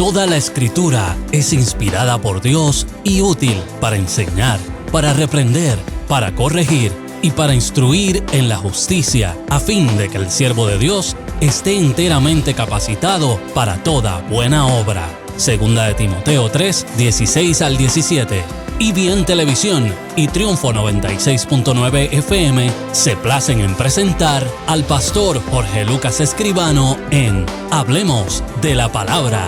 Toda la Escritura es inspirada por Dios y útil para enseñar, para reprender, para corregir y para instruir en la justicia, a fin de que el siervo de Dios esté enteramente capacitado para toda buena obra. Segunda de Timoteo 3, 16 al 17. EBN Televisión y Triunfo 96.9 FM se placen en presentar al pastor Jorge Lucas Escribano en Hablemos de la Palabra.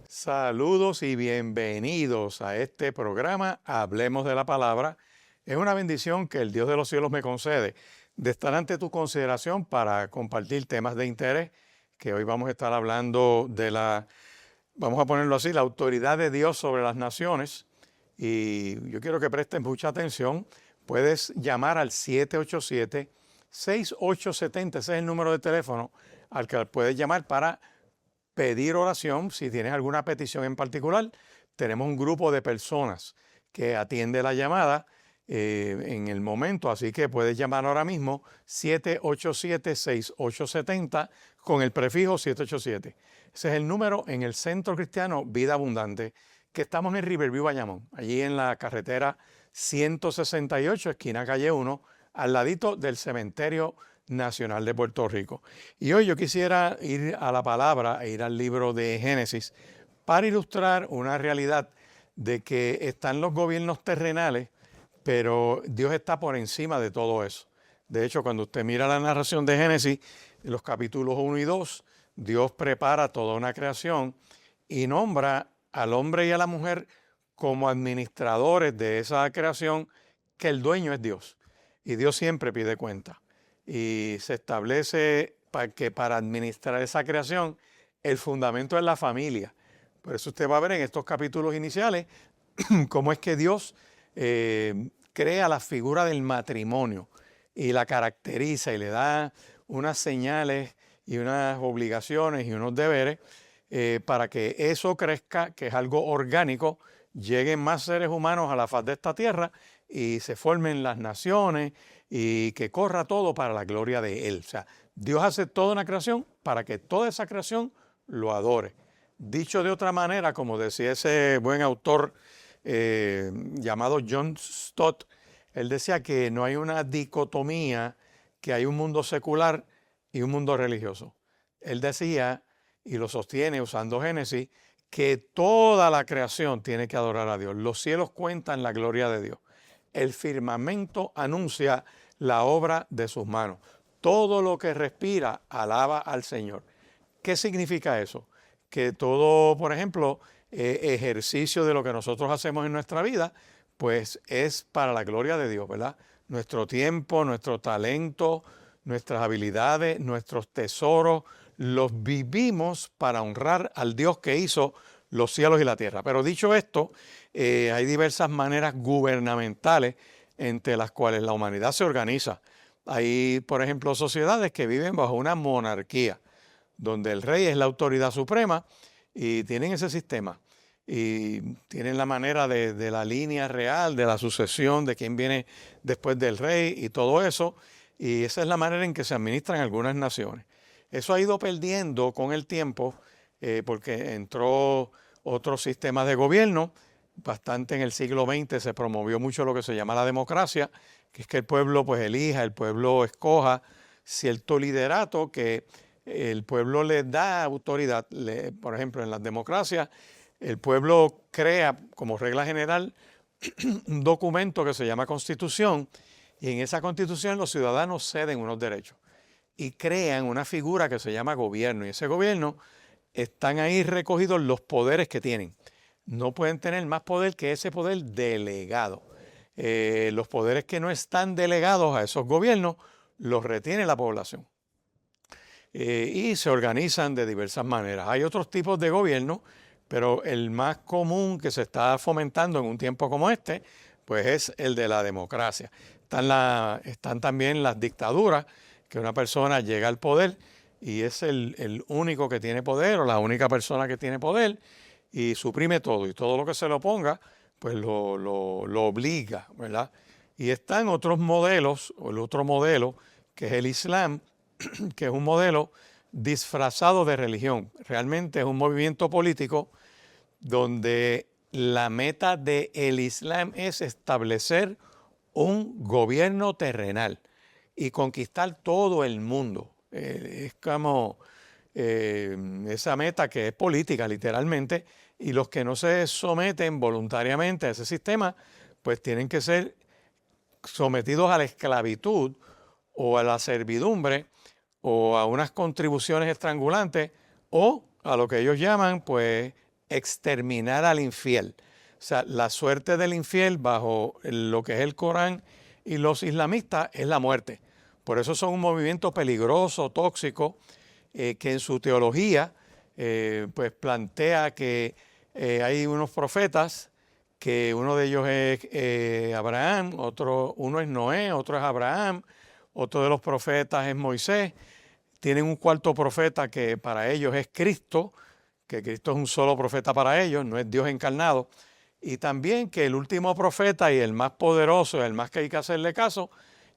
Saludos y bienvenidos a este programa Hablemos de la Palabra. Es una bendición que el Dios de los cielos me concede de estar ante tu consideración para compartir temas de interés, que hoy vamos a estar hablando de vamos a ponerlo así, la autoridad de Dios sobre las naciones. Y yo quiero que prestes mucha atención. Puedes llamar al 787-6870, ese es el número de teléfono al que puedes llamar para pedir oración. Si tienes alguna petición en particular, tenemos un grupo de personas que atiende la llamada en el momento, así que puedes llamar ahora mismo 787-6870 con el prefijo 787. Ese es el número en el Centro Cristiano Vida Abundante, que estamos en Riverview, Bayamón, allí en la carretera 168, esquina calle 1, al ladito del Cementerio Nacional de Puerto Rico. Y hoy yo quisiera ir a la palabra, ir al libro de Génesis, para ilustrar una realidad de que están los gobiernos terrenales, pero Dios está por encima de todo eso. De hecho, cuando usted mira la narración de Génesis, en los capítulos 1 y 2, Dios prepara toda una creación y nombra al hombre y a la mujer como administradores de esa creación, que el dueño es Dios. Y Dios siempre pide cuenta. Y se establece que para administrar esa creación, el fundamento es la familia. Por eso usted va a ver en estos capítulos iniciales cómo es que Dios crea la figura del matrimonio y la caracteriza y le da unas señales y unas obligaciones y unos deberes para que eso crezca, que es algo orgánico, lleguen más seres humanos a la faz de esta tierra y se formen las naciones y que corra todo para la gloria de Él. O sea, Dios hace toda una creación para que toda esa creación lo adore. Dicho de otra manera, como decía ese buen autor llamado John Stott, él decía que no hay una dicotomía, que hay un mundo secular y un mundo religioso. Él decía, y lo sostiene usando Génesis, que toda la creación tiene que adorar a Dios. Los cielos cuentan la gloria de Dios. El firmamento anuncia la obra de sus manos. Todo lo que respira alaba al Señor. ¿Qué significa eso? Que todo, por ejemplo, ejercicio de lo que nosotros hacemos en nuestra vida, pues es para la gloria de Dios, ¿verdad? Nuestro tiempo, nuestro talento, nuestras habilidades, nuestros tesoros, los vivimos para honrar al Dios que hizo los cielos y la tierra. Pero dicho esto, hay diversas maneras gubernamentales entre las cuales la humanidad se organiza. Hay, por ejemplo, sociedades que viven bajo una monarquía, donde el rey es la autoridad suprema y tienen ese sistema. Y tienen la manera de la línea real, de la sucesión, de quién viene después del rey y todo eso. Y esa es la manera en que se administran algunas naciones. Eso ha ido perdiendo con el tiempo porque entró otro sistema de gobierno. Bastante en el siglo XX se promovió mucho lo que se llama la democracia, que es que el pueblo pues elija, el pueblo escoja cierto liderato que el pueblo le da autoridad. Por ejemplo, en las democracias, el pueblo crea como regla general un documento que se llama Constitución, y en esa Constitución los ciudadanos ceden unos derechos y crean una figura que se llama gobierno, y ese gobierno están ahí recogidos los poderes que tienen. No pueden tener más poder que ese poder delegado. Los poderes que no están delegados a esos gobiernos los retiene la población. Y se organizan de diversas maneras. Hay otros tipos de gobierno, pero el más común que se está fomentando en un tiempo como este, pues es el de la democracia. Están también las dictaduras, que una persona llega al poder y es el único que tiene poder o la única persona que tiene poder y suprime todo, y todo lo que se lo ponga, pues lo obliga, ¿verdad? Y están otros modelos, o el otro modelo, que es el Islam, que es un modelo disfrazado de religión. Realmente es un movimiento político donde la meta del Islam es establecer un gobierno terrenal y conquistar todo el mundo. Es como esa meta que es política literalmente, y los que no se someten voluntariamente a ese sistema pues tienen que ser sometidos a la esclavitud o a la servidumbre o a unas contribuciones estrangulantes o a lo que ellos llaman pues exterminar al infiel. O sea, la suerte del infiel bajo lo que es el Corán y los islamistas es la muerte. Por eso son un movimiento peligroso, tóxico, que en su teología pues plantea que hay unos profetas, que uno de ellos es Abraham, uno es Noé, otro es Abraham, otro de los profetas es Moisés. Tienen un cuarto profeta que para ellos es Cristo, que Cristo es un solo profeta para ellos, no es Dios encarnado. Y también que el último profeta y el más poderoso, el más que hay que hacerle caso,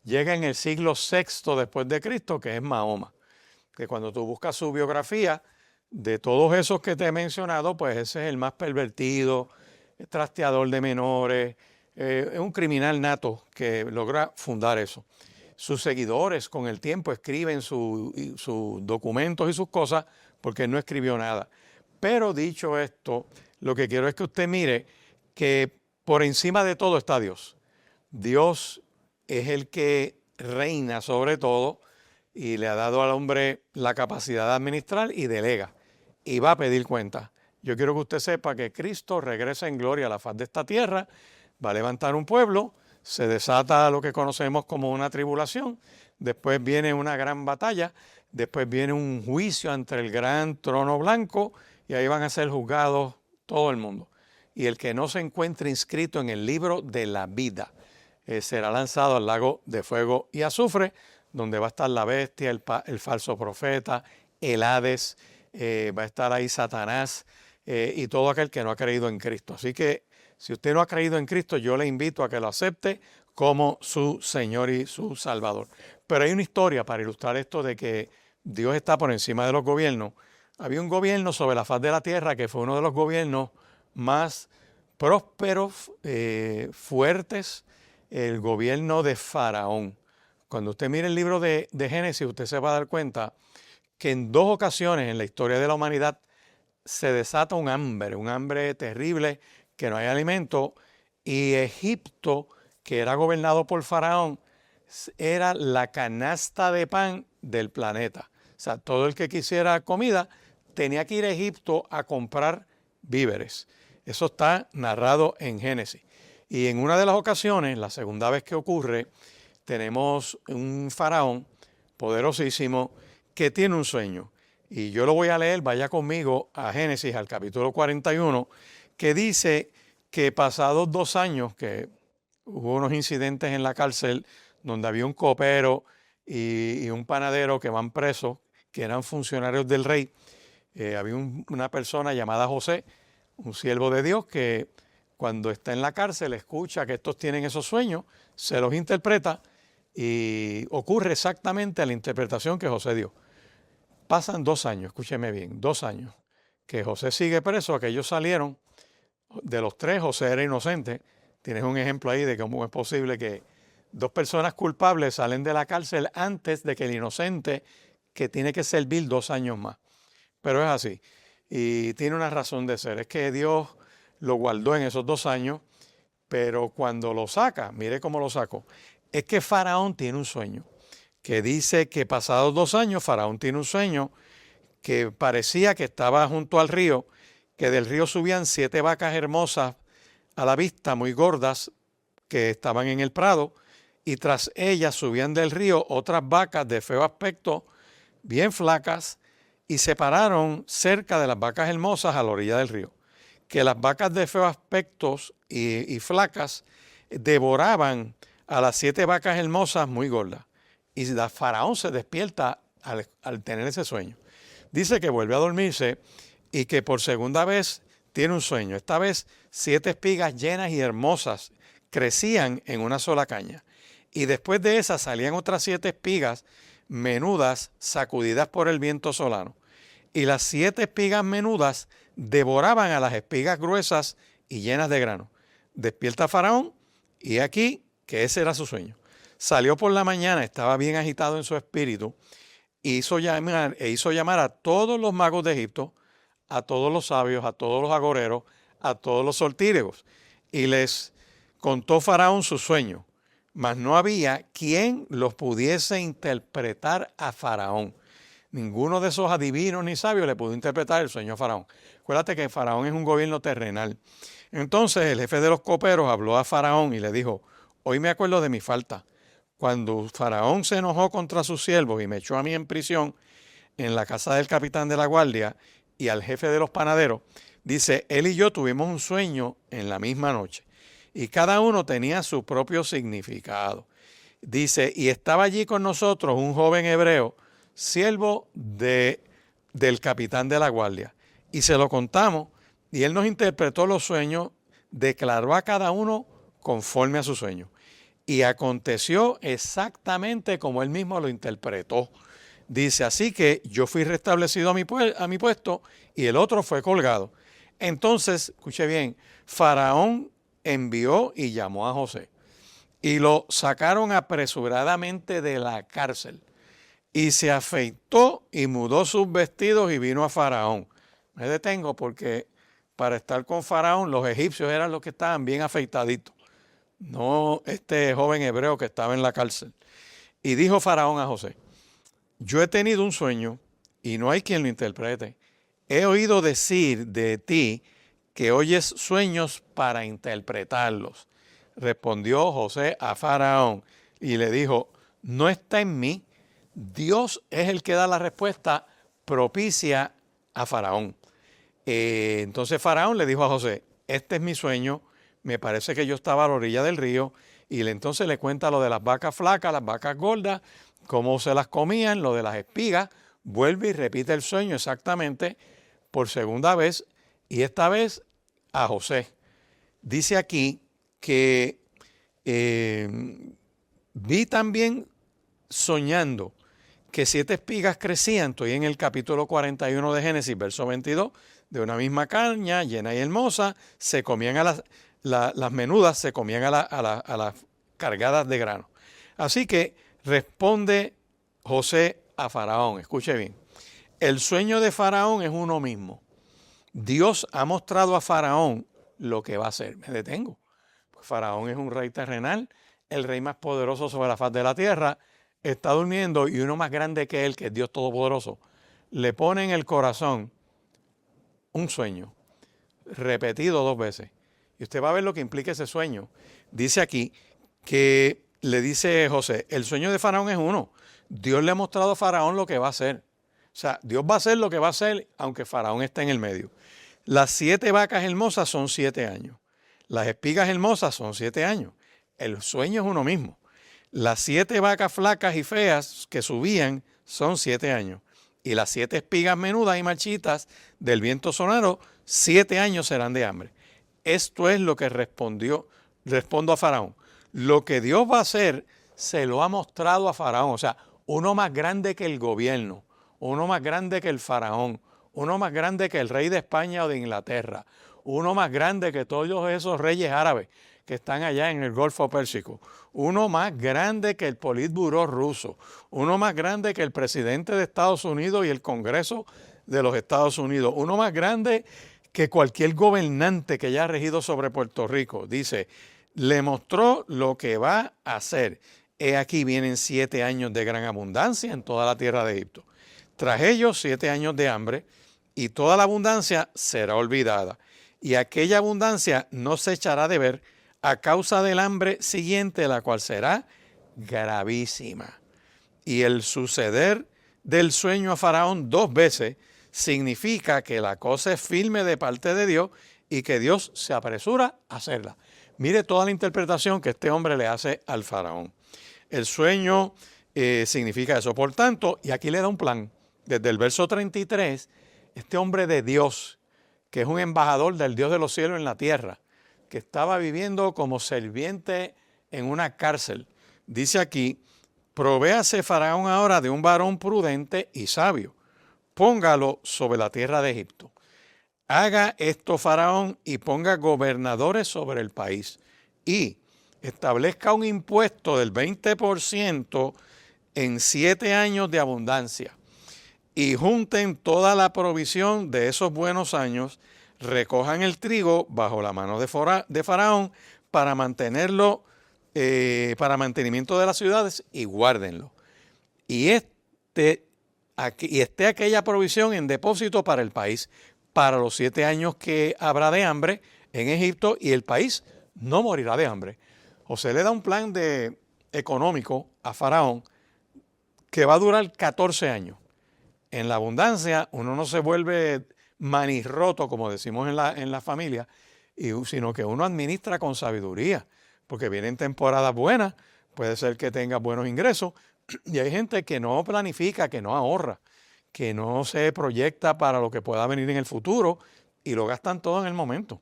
llega en el siglo VI después de Cristo, que es Mahoma. Que cuando tú buscas su biografía, de todos esos que te he mencionado, pues ese es el más pervertido, trasteador de menores, es un criminal nato que logra fundar eso. Sus seguidores con el tiempo escriben sus documentos y sus cosas porque él no escribió nada. Pero dicho esto, lo que quiero es que usted mire que por encima de todo está Dios. Dios es el que reina sobre todo y le ha dado al hombre la capacidad de administrar y delega y va a pedir cuentas. Yo quiero que usted sepa que Cristo regresa en gloria a la faz de esta tierra, va a levantar un pueblo, se desata lo que conocemos como una tribulación, después viene una gran batalla, después viene un juicio ante el gran trono blanco y ahí van a ser juzgados todo el mundo. Y el que no se encuentre inscrito en el libro de la vida será lanzado al lago de fuego y azufre, donde va a estar la bestia, el falso profeta, el Hades, va a estar ahí Satanás y todo aquel que no ha creído en Cristo. Así que si usted no ha creído en Cristo, yo le invito a que lo acepte como su Señor y su Salvador. Pero hay una historia para ilustrar esto de que Dios está por encima de los gobiernos. Había un gobierno sobre la faz de la tierra que fue uno de los gobiernos más prósperos, fuertes, el gobierno de Faraón. Cuando usted mire el libro de Génesis, usted se va a dar cuenta que en 2 ocasiones en la historia de la humanidad se desata un hambre terrible, que no hay alimento, y Egipto, que era gobernado por Faraón, era la canasta de pan del planeta. O sea, todo el que quisiera comida tenía que ir a Egipto a comprar víveres. Eso está narrado en Génesis. Y en una de las ocasiones, la segunda vez que ocurre, tenemos un faraón poderosísimo que tiene un sueño. Y yo lo voy a leer, vaya conmigo a Génesis, al capítulo 41, que dice que pasados 2 años, que hubo unos incidentes en la cárcel donde había un copero y un panadero que van presos, que eran funcionarios del rey. Había una persona llamada José, un siervo de Dios, que cuando está en la cárcel escucha que estos tienen esos sueños, se los interpreta y ocurre exactamente la interpretación que José dio. Pasan 2 años, escúcheme bien, 2 años, que José sigue preso, aquellos salieron. De los 3, José era inocente. Tienes un ejemplo ahí de cómo es posible que 2 personas culpables salen de la cárcel antes de que el inocente, que tiene que servir 2 años más. Pero es así. Y tiene una razón de ser. Es que Dios lo guardó en esos 2 años, pero cuando lo saca, mire cómo lo sacó. Es que Faraón tiene un sueño, que dice que pasados 2 años, Faraón tiene un sueño que parecía que estaba junto al río, que del río subían 7 vacas hermosas a la vista, muy gordas, que estaban en el prado, y tras ellas subían del río otras vacas de feo aspecto, bien flacas, y se pararon cerca de las vacas hermosas a la orilla del río. Que las vacas de feo aspecto y flacas devoraban a las 7 vacas hermosas muy gordas. Y Faraón se despierta al tener ese sueño. Dice que vuelve a dormirse y que por segunda vez tiene un sueño. Esta vez 7 espigas llenas y hermosas crecían en una sola caña. Y después de esas salían otras 7 espigas menudas sacudidas por el viento solano. Y las 7 espigas menudas devoraban a las espigas gruesas y llenas de grano. Despierta Faraón, y aquí que ese era su sueño. Salió por la mañana, estaba bien agitado en su espíritu, hizo llamar a todos los magos de Egipto, a todos los sabios, a todos los agoreros, a todos los sortílegos, y les contó Faraón su sueño, mas no había quien los pudiese interpretar a Faraón. Ninguno de esos adivinos ni sabios le pudo interpretar el sueño a Faraón. Acuérdate que Faraón es un gobierno terrenal. Entonces el jefe de los coperos habló a Faraón y le dijo: hoy me acuerdo de mi falta. Cuando Faraón se enojó contra sus siervos y me echó a mí en prisión en la casa del capitán de la guardia y al jefe de los panaderos, dice, él y yo tuvimos un sueño en la misma noche y cada uno tenía su propio significado. Dice, y estaba allí con nosotros un joven hebreo, siervo del capitán de la guardia, y se lo contamos y él nos interpretó los sueños, declaró a cada uno conforme a su sueño. Y aconteció exactamente como él mismo lo interpretó. Dice, así que yo fui restablecido a mi puesto y el otro fue colgado. Entonces, escuche bien, Faraón envió y llamó a José y lo sacaron apresuradamente de la cárcel y se afeitó y mudó sus vestidos y vino a Faraón. Me detengo porque para estar con Faraón los egipcios eran los que estaban bien afeitaditos, no este joven hebreo que estaba en la cárcel. Y dijo Faraón a José, yo he tenido un sueño y no hay quien lo interprete. He oído decir de ti que oyes sueños para interpretarlos. Respondió José a Faraón y le dijo, no está en mí. Dios es el que da la respuesta propicia a Faraón. Entonces Faraón le dijo a José, este es mi sueño. Me parece que yo estaba a la orilla del río y entonces le cuenta lo de las vacas flacas, las vacas gordas, cómo se las comían, lo de las espigas. Vuelve y repite el sueño exactamente por segunda vez y esta vez a José. Dice aquí que vi también soñando que 7 espigas crecían, estoy en el capítulo 41 de Génesis, verso 22, de una misma caña llena y hermosa, se comían a las menudas se comían a las cargadas de grano. Así que responde José a Faraón. Escuche bien. El sueño de Faraón es uno mismo. Dios ha mostrado a Faraón lo que va a hacer. Me detengo. Pues Faraón es un rey terrenal, el rey más poderoso sobre la faz de la tierra. Está durmiendo y uno más grande que él, que es Dios Todopoderoso, le pone en el corazón un sueño repetido 2 veces. Y usted va a ver lo que implica ese sueño. Dice aquí que le dice José, el sueño de Faraón es uno. Dios le ha mostrado a Faraón lo que va a hacer. O sea, Dios va a hacer lo que va a hacer aunque Faraón esté en el medio. Las 7 vacas hermosas son 7 años. Las espigas hermosas son 7 años. El sueño es uno mismo. Las 7 vacas flacas y feas que subían son 7 años. Y las 7 espigas menudas y marchitas del viento sonoro, 7 años serán de hambre. Esto es lo que respondo a Faraón. Lo que Dios va a hacer se lo ha mostrado a Faraón. O sea, uno más grande que el gobierno, uno más grande que el faraón, uno más grande que el rey de España o de Inglaterra, uno más grande que todos esos reyes árabes que están allá en el Golfo Pérsico, uno más grande que el Politburó ruso, uno más grande que el presidente de Estados Unidos y el Congreso de los Estados Unidos, uno más grande que cualquier gobernante que haya regido sobre Puerto Rico. Dice, le mostró lo que va a hacer. He aquí vienen 7 años de gran abundancia en toda la tierra de Egipto. Tras ellos 7 años de hambre y toda la abundancia será olvidada. Y aquella abundancia no se echará de ver a causa del hambre siguiente, la cual será gravísima. Y el suceder del sueño a Faraón 2 veces significa que la cosa es firme de parte de Dios y que Dios se apresura a hacerla. Mire toda la interpretación que este hombre le hace al faraón. El sueño significa eso. Por tanto, y aquí le da un plan. Desde el verso 33, este hombre de Dios, que es un embajador del Dios de los cielos en la tierra, que estaba viviendo como sirviente en una cárcel, dice aquí provéase Faraón ahora de un varón prudente y sabio, póngalo sobre la tierra de Egipto. Haga esto Faraón y ponga gobernadores sobre el país y establezca un impuesto del 20% en 7 años de abundancia y junten toda la provisión de esos buenos años, recojan el trigo bajo la mano de Faraón para mantenerlo, para mantenimiento de las ciudades y guárdenlo. Y esté aquella provisión en depósito para el país, para los 7 años que habrá de hambre en Egipto y el país no morirá de hambre. José le da un plan económico a Faraón que va a durar 14 años. En la abundancia uno no se vuelve manirroto, como decimos en la familia, sino que uno administra con sabiduría, porque vienen temporadas buenas, puede ser que tenga buenos ingresos, y hay gente que no planifica, que no ahorra, que no se proyecta para lo que pueda venir en el futuro y lo gastan todo en el momento.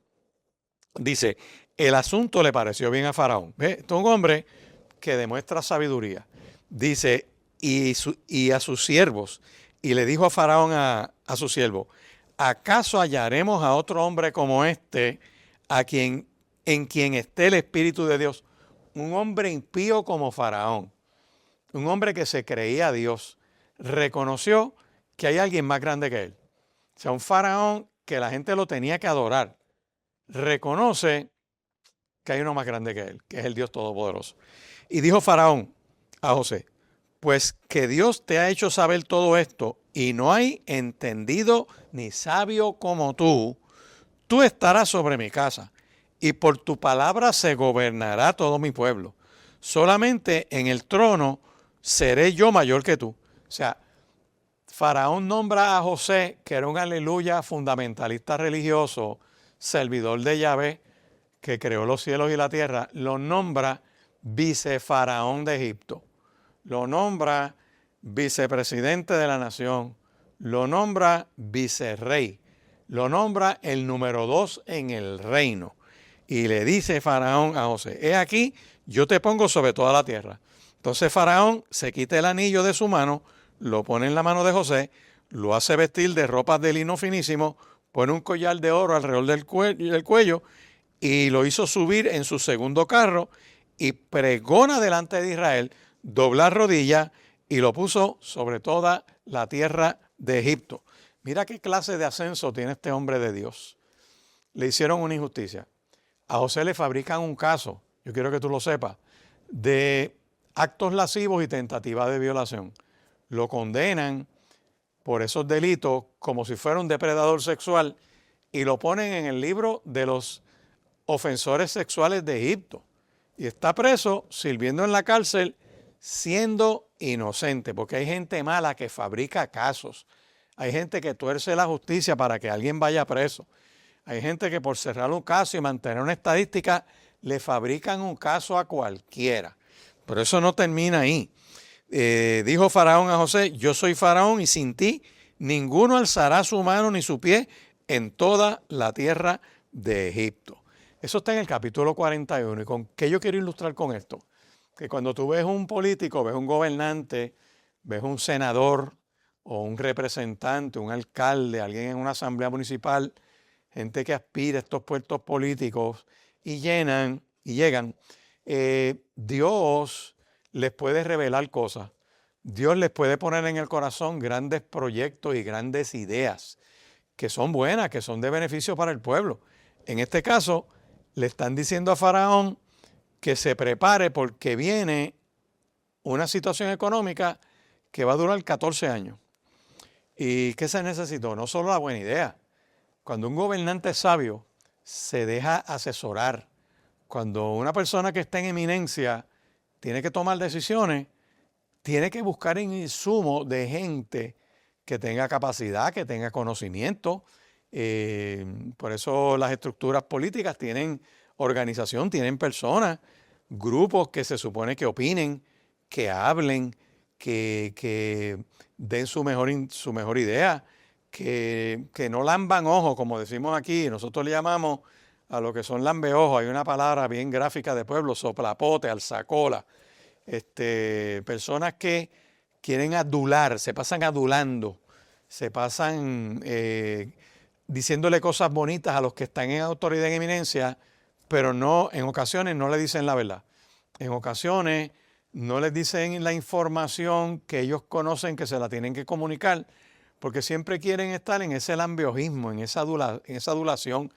Dice, el asunto le pareció bien a Faraón. ¿Ve? Este es un hombre que demuestra sabiduría. Dice, y a sus siervos, y le dijo a Faraón a su siervo, ¿acaso hallaremos a otro hombre como este, en quien esté el Espíritu de Dios? Un hombre impío como Faraón, un hombre que se creía Dios, reconoció que hay alguien más grande que él. O sea, un Faraón que la gente lo tenía que adorar, reconoce que hay uno más grande que él, que es el Dios Todopoderoso. Y dijo Faraón a José, pues que Dios te ha hecho saber todo esto y no hay entendido ni sabio como tú estarás sobre mi casa y por tu palabra se gobernará todo mi pueblo. Solamente en el trono seré yo mayor que tú. O sea, Faraón nombra a José, que era un aleluya fundamentalista religioso, servidor de Yahvé, que creó los cielos y la tierra, lo nombra vicefaraón de Egipto, lo nombra vicepresidente de la nación, lo nombra vicerrey, lo nombra el número 2 en el reino. Y le dice Faraón a José, he aquí, yo te pongo sobre toda la tierra. Entonces Faraón se quita el anillo de su mano, lo pone en la mano de José, lo hace vestir de ropas de lino finísimo, pone un collar de oro alrededor del cuello y lo hizo subir en su segundo carro y pregona delante de Israel, doblar rodillas y lo puso sobre toda la tierra de Egipto. Mira qué clase de ascenso tiene este hombre de Dios. Le hicieron una injusticia. A José le fabrican un caso, yo quiero que tú lo sepas, de actos lascivos y tentativa de violación. Lo condenan por esos delitos como si fuera un depredador sexual y lo ponen en el libro de los ofensores sexuales de Egipto. Y está preso, sirviendo en la cárcel, siendo inocente, porque hay gente mala que fabrica casos. Hay gente que tuerce la justicia para que alguien vaya preso. Hay gente que por cerrar un caso y mantener una estadística, le fabrican un caso a cualquiera. Pero eso no termina ahí. Dijo Faraón a José, yo soy Faraón y sin ti ninguno alzará su mano ni su pie en toda la tierra de Egipto. Eso está en el capítulo 41. ¿Y con qué yo quiero ilustrar con esto? Que cuando tú ves un político, ves un gobernante, ves un senador o un representante, un alcalde, alguien en una asamblea municipal, gente que aspira a estos puestos políticos y llegan, Dios les puede revelar cosas. Dios les puede poner en el corazón grandes proyectos y grandes ideas que son buenas, que son de beneficio para el pueblo. En este caso, le están diciendo a Faraón que se prepare porque viene una situación económica que va a durar 14 años. ¿Y qué se necesitó? No solo la buena idea. Cuando un gobernante sabio se deja asesorar, cuando una persona que está en eminencia tiene que tomar decisiones, tiene que buscar en insumo de gente que tenga capacidad, que tenga conocimiento. Por eso las estructuras políticas tienen organización, tienen personas, grupos que se supone que opinen, que hablen, que den su mejor idea, que no lamban ojos, como decimos aquí. Nosotros le llamamos a lo que son lambeojos. Hay una palabra bien gráfica de pueblo, soplapote, alzacola. personas que quieren adular, se pasan adulando, se pasan diciéndole cosas bonitas a los que están en autoridad y eminencia, pero no, en ocasiones no le dicen la verdad. En ocasiones no les dicen la información que ellos conocen que se la tienen que comunicar, porque siempre quieren estar en ese lambeojismo, en esa adulación,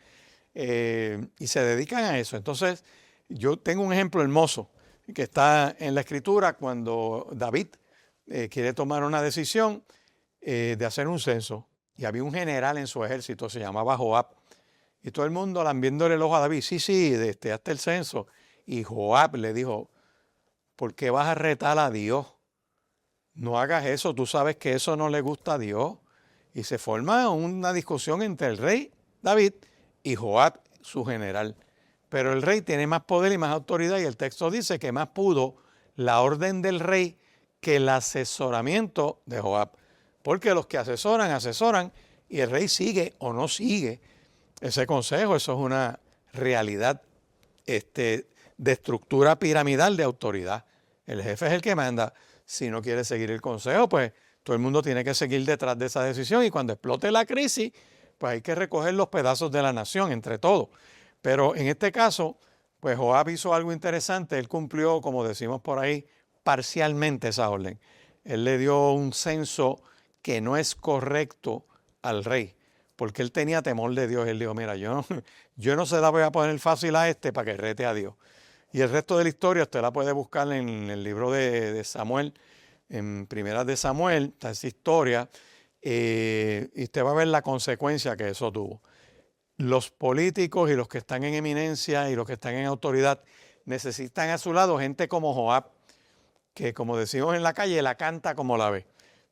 y se dedican a eso. Entonces, yo tengo un ejemplo hermoso que está en la Escritura cuando David quiere tomar una decisión de hacer un censo, y había un general en su ejército, se llamaba Joab, y todo el mundo lambiéndole el ojo a David, sí, hasta el censo, y Joab le dijo, ¿por qué vas a retar a Dios? No hagas eso, tú sabes que eso no le gusta a Dios. Y se forma una discusión entre el rey David y Joab, su general. Pero el rey tiene más poder y más autoridad, y el texto dice que más pudo la orden del rey que el asesoramiento de Joab. Porque los que asesoran, asesoran, y el rey sigue o no sigue ese consejo. Eso es una realidad de estructura piramidal de autoridad. El jefe es el que manda. Si no quiere seguir el consejo, pues todo el mundo tiene que seguir detrás de esa decisión, y cuando explote la crisis, pues hay que recoger los pedazos de la nación entre todos. Pero en este caso, pues Joab hizo algo interesante. Él cumplió, como decimos por ahí, parcialmente esa orden. Él le dio un censo que no es correcto al rey, porque él tenía temor de Dios. Él dijo, mira, yo no se la voy a poner fácil a para que rete a Dios. Y el resto de la historia usted la puede buscar en el libro de Samuel, en Primeras de Samuel, está esa historia, y usted va a ver la consecuencia que eso tuvo. Los políticos y los que están en eminencia y los que están en autoridad necesitan a su lado gente como Joab, que, como decimos en la calle, la canta como la ve.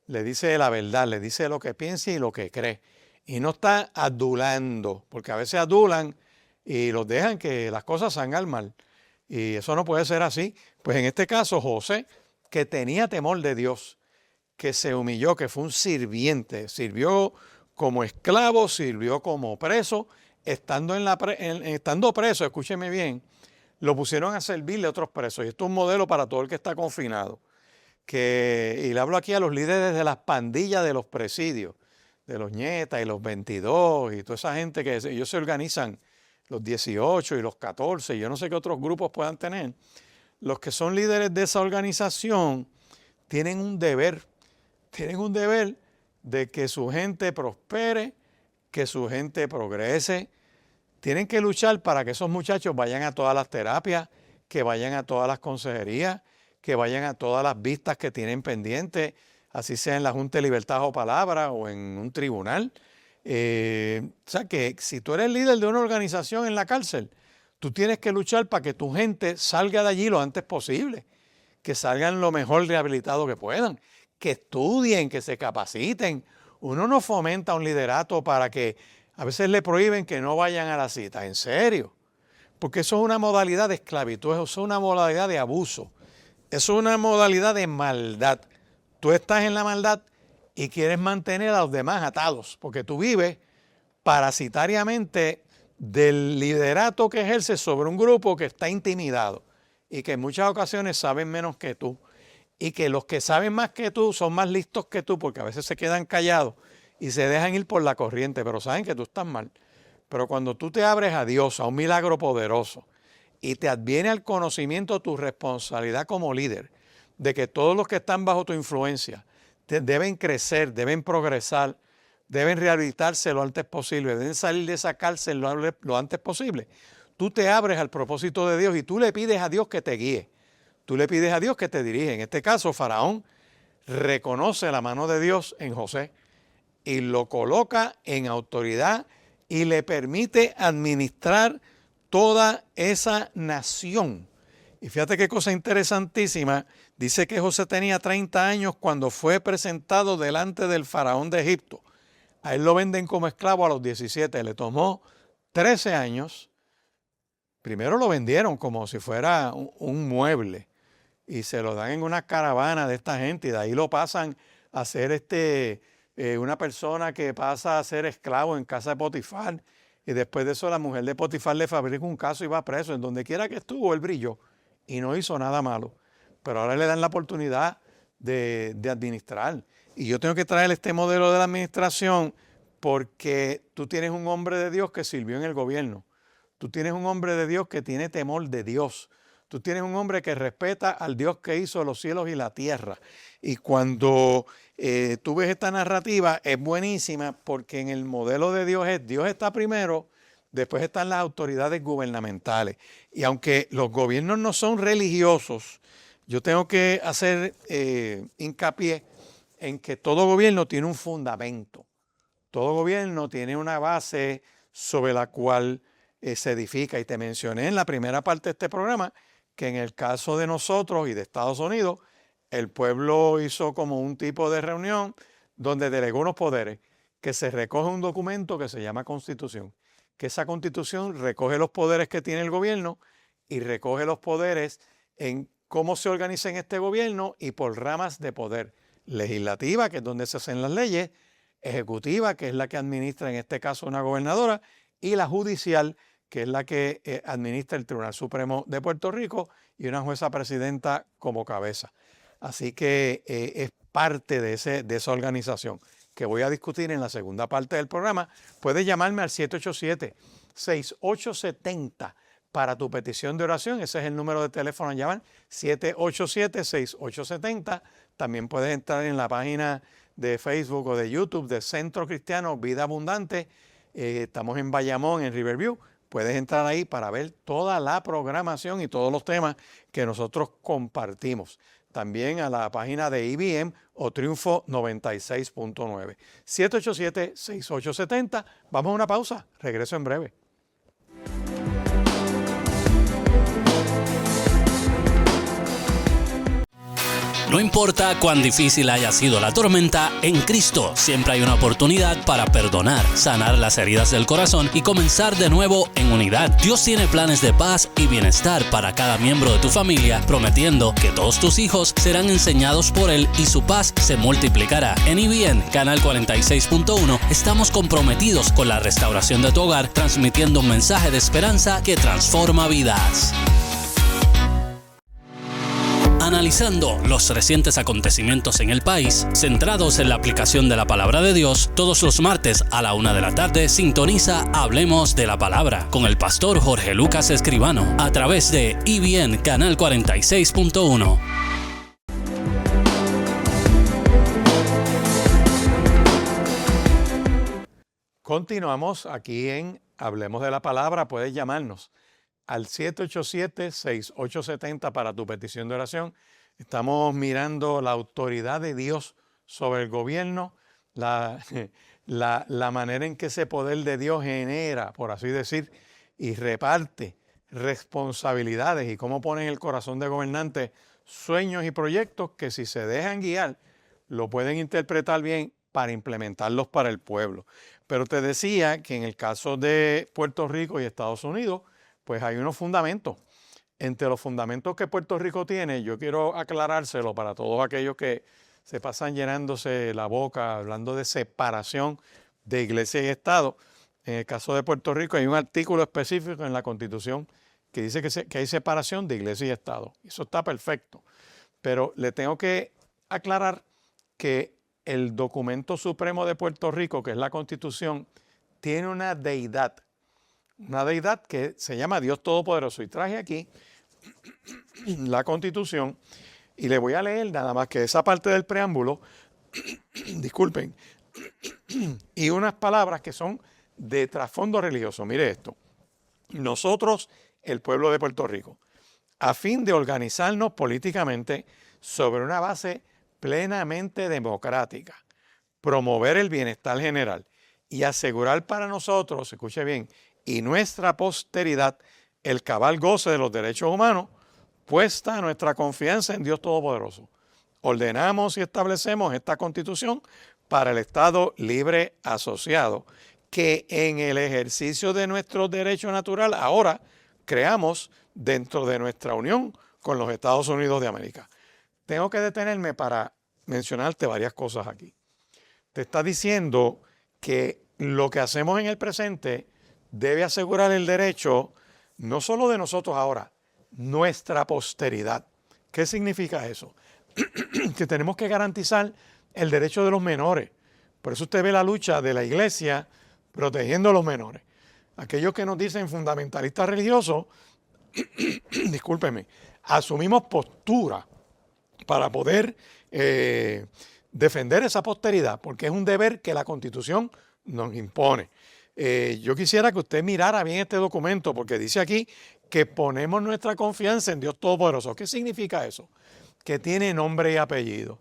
Le dice la verdad, le dice lo que piensa y lo que cree. Y no está adulando, porque a veces adulan y los dejan que las cosas salgan mal. Y eso no puede ser así. Pues en este caso, José, que tenía temor de Dios, que se humilló, que fue un sirviente, sirvió como esclavo, sirvió como preso, estando preso, escúcheme bien, lo pusieron a servirle a otros presos. Y esto es un modelo para todo el que está confinado. Y le hablo aquí a los líderes de las pandillas de los presidios, de los ñetas y los 22 y toda esa gente que ellos se organizan, los 18 y los 14, y yo no sé qué otros grupos puedan tener. Los que son líderes de esa organización tienen un deber de que su gente prospere, que su gente progrese. Tienen que luchar para que esos muchachos vayan a todas las terapias, que vayan a todas las consejerías, que vayan a todas las vistas que tienen pendientes, así sea en la Junta de Libertad o Palabra o en un tribunal. O sea que si tú eres líder de una organización en la cárcel, tú tienes que luchar para que tu gente salga de allí lo antes posible, que salgan lo mejor rehabilitado que puedan, que estudien, que se capaciten. Uno no fomenta un liderato para que a veces le prohíben que no vayan a la cita, en serio, porque eso es una modalidad de esclavitud, eso es una modalidad de abuso, eso es una modalidad de maldad. Tú estás en la maldad y quieres mantener a los demás atados, porque tú vives parasitariamente del liderato que ejerces sobre un grupo que está intimidado y que en muchas ocasiones saben menos que tú, y que los que saben más que tú son más listos que tú, porque a veces se quedan callados y se dejan ir por la corriente, pero saben que tú estás mal. Pero cuando tú te abres a Dios, a un milagro poderoso, y te adviene al conocimiento tu responsabilidad como líder, de que todos los que están bajo tu influencia deben crecer, deben progresar, deben rehabilitarse lo antes posible, deben salir de esa cárcel lo antes posible. Tú te abres al propósito de Dios y tú le pides a Dios que te guíe. Tú le pides a Dios que te dirija. En este caso, Faraón reconoce la mano de Dios en José y lo coloca en autoridad y le permite administrar toda esa nación. Y fíjate qué cosa interesantísima. Dice que José tenía 30 años cuando fue presentado delante del faraón de Egipto. A él lo venden como esclavo a los 17. Le tomó 13 años. Primero lo vendieron como si fuera un mueble y se lo dan en una caravana de esta gente, y de ahí lo pasan a ser una persona que pasa a ser esclavo en casa de Potifar, y después de eso la mujer de Potifar le fabrica un caso y va preso. En donde quiera que estuvo él brilló y no hizo nada malo. pero ahora le dan la oportunidad de administrar. Y yo tengo que traer este modelo de la administración porque tú tienes un hombre de Dios que sirvió en el gobierno. Tú tienes un hombre de Dios que tiene temor de Dios. Tú tienes un hombre que respeta al Dios que hizo los cielos y la tierra. Y cuando tú ves esta narrativa, es buenísima porque en el modelo de Dios Dios está primero, después están las autoridades gubernamentales. Y aunque los gobiernos no son religiosos, yo tengo que hacer hincapié en que todo gobierno tiene un fundamento. Todo gobierno tiene una base sobre la cual se edifica. Y te mencioné en la primera parte de este programa que en el caso de nosotros y de Estados Unidos, el pueblo hizo como un tipo de reunión donde delegó unos poderes, que se recoge un documento que se llama Constitución, que esa Constitución recoge los poderes que tiene el gobierno y recoge los poderes en cómo se organiza en este gobierno y por ramas de poder. Legislativa, que es donde se hacen las leyes, ejecutiva, que es la que administra en este caso una gobernadora, y la judicial, que es la que administra el Tribunal Supremo de Puerto Rico y una jueza presidenta como cabeza. Así que es parte de esa organización que voy a discutir en la segunda parte del programa. Puedes llamarme al 787-6870 para tu petición de oración. Ese es el número de teléfono a llamar, 787-6870. También puedes entrar en la página de Facebook o de YouTube de Centro Cristiano Vida Abundante. Estamos en Bayamón, en Riverview. Puedes entrar ahí para ver toda la programación y todos los temas que nosotros compartimos. También a la página de IBM o Triunfo 96.9. 787-6870. Vamos a una pausa. Regreso en breve. No importa cuán difícil haya sido la tormenta, en Cristo siempre hay una oportunidad para perdonar, sanar las heridas del corazón y comenzar de nuevo en unidad. Dios tiene planes de paz y bienestar para cada miembro de tu familia, prometiendo que todos tus hijos serán enseñados por Él y su paz se multiplicará. En IBN, Canal 46.1, estamos comprometidos con la restauración de tu hogar, transmitiendo un mensaje de esperanza que transforma vidas. Analizando los recientes acontecimientos en el país, centrados en la aplicación de la palabra de Dios, todos los martes a la 1 de la tarde sintoniza Hablemos de la Palabra con el pastor Jorge Lucas Escribano a través de IBN Canal 46.1. Continuamos aquí en Hablemos de la Palabra. Puedes llamarnos al 787-6870 para tu petición de oración. Estamos mirando la autoridad de Dios sobre el gobierno, la manera en que ese poder de Dios genera, por así decir, y reparte responsabilidades y cómo pone en el corazón de gobernantes sueños y proyectos que si se dejan guiar, lo pueden interpretar bien para implementarlos para el pueblo. Pero te decía que en el caso de Puerto Rico y Estados Unidos, pues hay unos fundamentos. Entre los fundamentos que Puerto Rico tiene, yo quiero aclarárselo para todos aquellos que se pasan llenándose la boca hablando de separación de iglesia y Estado. En el caso de Puerto Rico hay un artículo específico en la Constitución que dice que hay separación de iglesia y Estado. Eso está perfecto. Pero le tengo que aclarar que el documento supremo de Puerto Rico, que es la Constitución, tiene una deidad que se llama Dios Todopoderoso. Y traje aquí la Constitución y le voy a leer nada más que esa parte del preámbulo, disculpen, y unas palabras que son de trasfondo religioso. Mire esto. Nosotros, el pueblo de Puerto Rico, a fin de organizarnos políticamente sobre una base plenamente democrática, promover el bienestar general y asegurar para nosotros, escuche bien, y nuestra posteridad el cabal goce de los derechos humanos, puesta nuestra confianza en Dios Todopoderoso. Ordenamos y establecemos esta Constitución para el Estado libre asociado, que en el ejercicio de nuestro derecho natural ahora creamos dentro de nuestra unión con los Estados Unidos de América. Tengo que detenerme para mencionarte varias cosas aquí. Te está diciendo que lo que hacemos en el presente debe asegurar el derecho no solo de nosotros ahora, nuestra posteridad, ¿Qué significa eso? Que tenemos que garantizar el derecho de los menores. Por eso usted ve la lucha de la iglesia protegiendo a los menores. Aquellos que nos dicen fundamentalistas religiosos, discúlpenme, asumimos postura para poder defender esa posteridad, porque es un deber que la Constitución nos impone. Yo quisiera que usted mirara bien este documento, porque dice aquí que ponemos nuestra confianza en Dios Todopoderoso. ¿Qué significa eso? Que tiene nombre y apellido.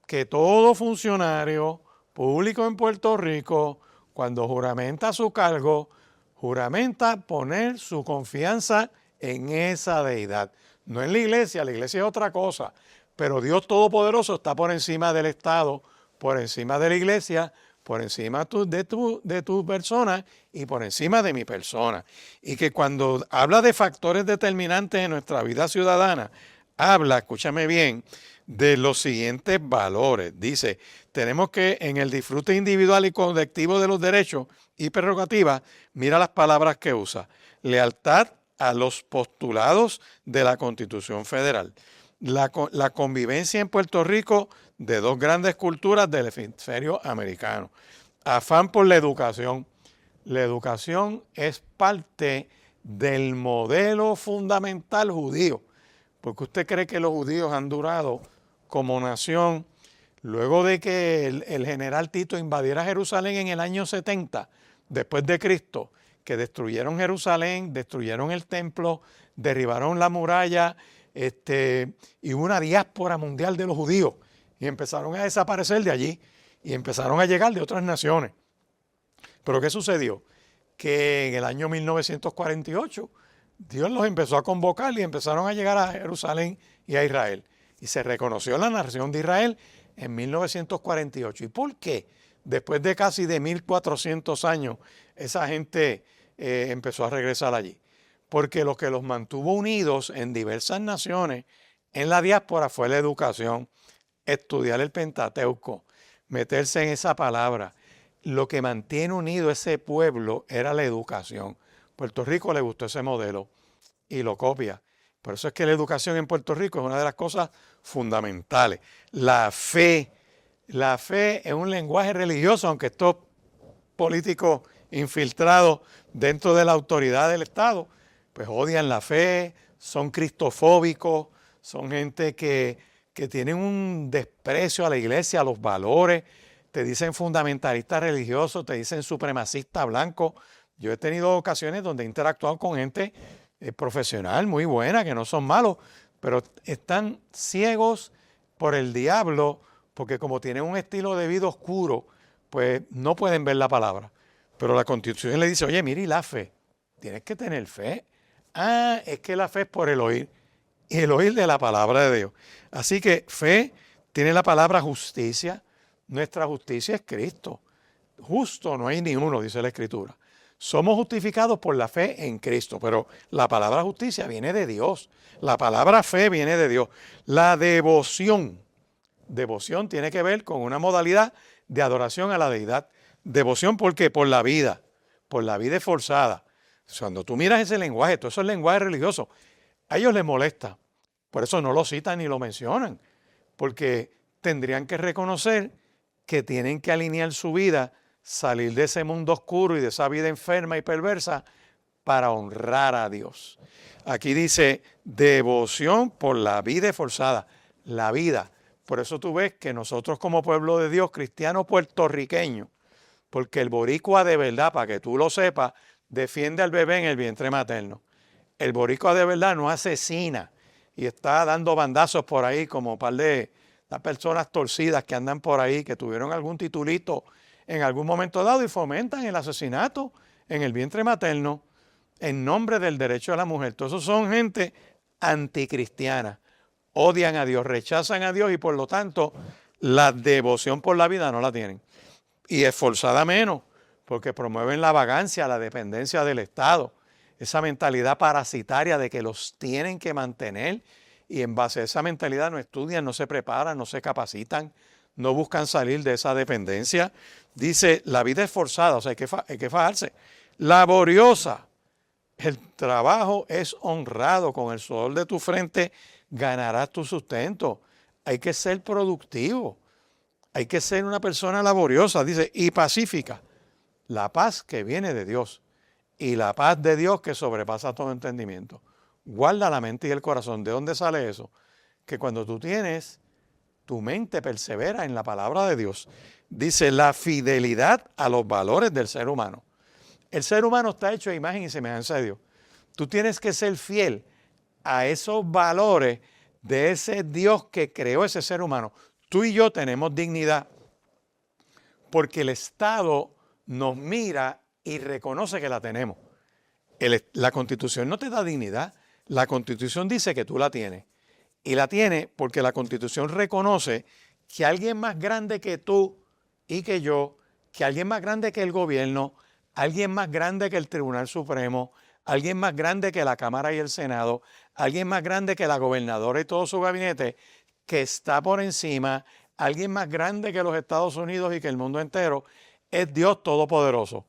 Que todo funcionario público en Puerto Rico, cuando juramenta su cargo, juramenta poner su confianza en esa deidad. No en la iglesia es otra cosa, pero Dios Todopoderoso está por encima del Estado, por encima de la iglesia, por encima de tu persona y por encima de mi persona. Y que cuando habla de factores determinantes en nuestra vida ciudadana, habla, escúchame bien, de los siguientes valores. Dice, tenemos que en el disfrute individual y colectivo de los derechos y prerrogativas, mira las palabras que usa. Lealtad a los postulados de la Constitución Federal. La convivencia en Puerto Rico de dos grandes culturas del hemisferio americano. Afán por la educación. La educación es parte del modelo fundamental judío. Porque usted cree que los judíos han durado como nación luego de que el general Tito invadiera Jerusalén en el año 70 después de Cristo, que destruyeron Jerusalén, destruyeron el templo, derribaron la muralla, y hubo una diáspora mundial de los judíos y empezaron a desaparecer de allí y empezaron a llegar de otras naciones. Pero ¿qué sucedió? Que en el año 1948 Dios los empezó a convocar y empezaron a llegar a Jerusalén y a Israel. Y se reconoció la nación de Israel en 1948. ¿Y por qué? Después de casi de 1400 años, esa gente empezó a regresar allí. Porque lo que los mantuvo unidos en diversas naciones en la diáspora fue la educación, estudiar el Pentateuco, meterse en esa palabra. Lo que mantiene unido ese pueblo era la educación. Puerto Rico le gustó ese modelo y lo copia. Por eso es que la educación en Puerto Rico es una de las cosas fundamentales. La fe es un lenguaje religioso, aunque estos políticos infiltrados dentro de la autoridad del Estado, pues odian la fe, son cristofóbicos, son gente que tienen un desprecio a la iglesia, a los valores, te dicen fundamentalistas religiosos, te dicen supremacista blanco. Yo he tenido ocasiones donde he interactuado con gente profesional muy buena, que no son malos, pero están ciegos por el diablo, porque como tienen un estilo de vida oscuro, pues no pueden ver la palabra. Pero la Constitución le dice, oye, mira, y la fe, tienes que tener fe. Ah, es que la fe es por el oír, y el oír de la palabra de Dios. Así que fe tiene la palabra justicia. Nuestra justicia es Cristo. Justo no hay ni uno, dice la Escritura. Somos justificados por la fe en Cristo, pero la palabra justicia viene de Dios. La palabra fe viene de Dios. La devoción tiene que ver con una modalidad de adoración a la deidad. Devoción, ¿por qué? Por la vida esforzada. Cuando tú miras ese lenguaje, todo eso es lenguaje religioso, a ellos les molesta. Por eso no lo citan ni lo mencionan, porque tendrían que reconocer que tienen que alinear su vida, salir de ese mundo oscuro y de esa vida enferma y perversa para honrar a Dios. Aquí dice devoción por la vida esforzada, la vida. Por eso tú ves que nosotros como pueblo de Dios, cristiano puertorriqueño, porque el boricua de verdad, para que tú lo sepas, defiende al bebé en el vientre materno. El boricua de verdad no asesina y está dando bandazos por ahí como un par de las personas torcidas que andan por ahí, que tuvieron algún titulito en algún momento dado y fomentan el asesinato en el vientre materno en nombre del derecho de la mujer. Todos esos son gente anticristiana, odian a Dios, rechazan a Dios y por lo tanto la devoción por la vida no la tienen. Y esforzada menos, porque promueven la vagancia, la dependencia del Estado, esa mentalidad parasitaria de que los tienen que mantener y en base a esa mentalidad no estudian, no se preparan, no se capacitan, no buscan salir de esa dependencia. Dice, la vida esforzada, o sea, hay que fajarse. Laboriosa, el trabajo es honrado, con el sudor de tu frente ganarás tu sustento. Hay que ser productivo. Hay que ser una persona laboriosa, dice, y pacífica. La paz que viene de Dios y la paz de Dios que sobrepasa todo entendimiento. Guarda la mente y el corazón. ¿De dónde sale eso? Que cuando tú tienes, tu mente persevera en la palabra de Dios. Dice, la fidelidad a los valores del ser humano. El ser humano está hecho a imagen y semejanza de Dios. Tú tienes que ser fiel a esos valores de ese Dios que creó ese ser humano. Tú y yo tenemos dignidad porque el Estado nos mira y reconoce que la tenemos. La Constitución no te da dignidad. La Constitución dice que tú la tienes. Y la tiene porque la Constitución reconoce que alguien más grande que tú y que yo, que alguien más grande que el gobierno, alguien más grande que el Tribunal Supremo, alguien más grande que la Cámara y el Senado, alguien más grande que la gobernadora y todo su gabinete, que está por encima, alguien más grande que los Estados Unidos y que el mundo entero, es Dios Todopoderoso.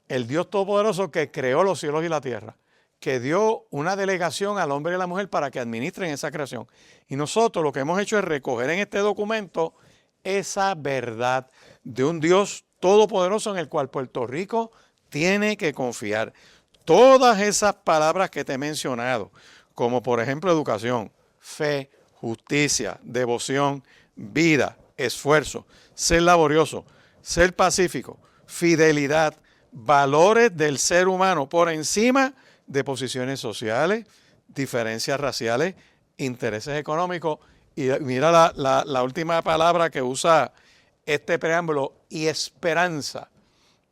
El Dios Todopoderoso que creó los cielos y la tierra, que dio una delegación al hombre y a la mujer para que administren esa creación. Y nosotros lo que hemos hecho es recoger en este documento esa verdad de un Dios todopoderoso en el cual Puerto Rico tiene que confiar. Todas esas palabras que te he mencionado, como por ejemplo educación, fe, justicia, devoción, vida, esfuerzo, ser laborioso, ser pacífico, fidelidad, valores del ser humano por encima de posiciones sociales, diferencias raciales, intereses económicos. Y mira la última palabra que usa este preámbulo, y esperanza.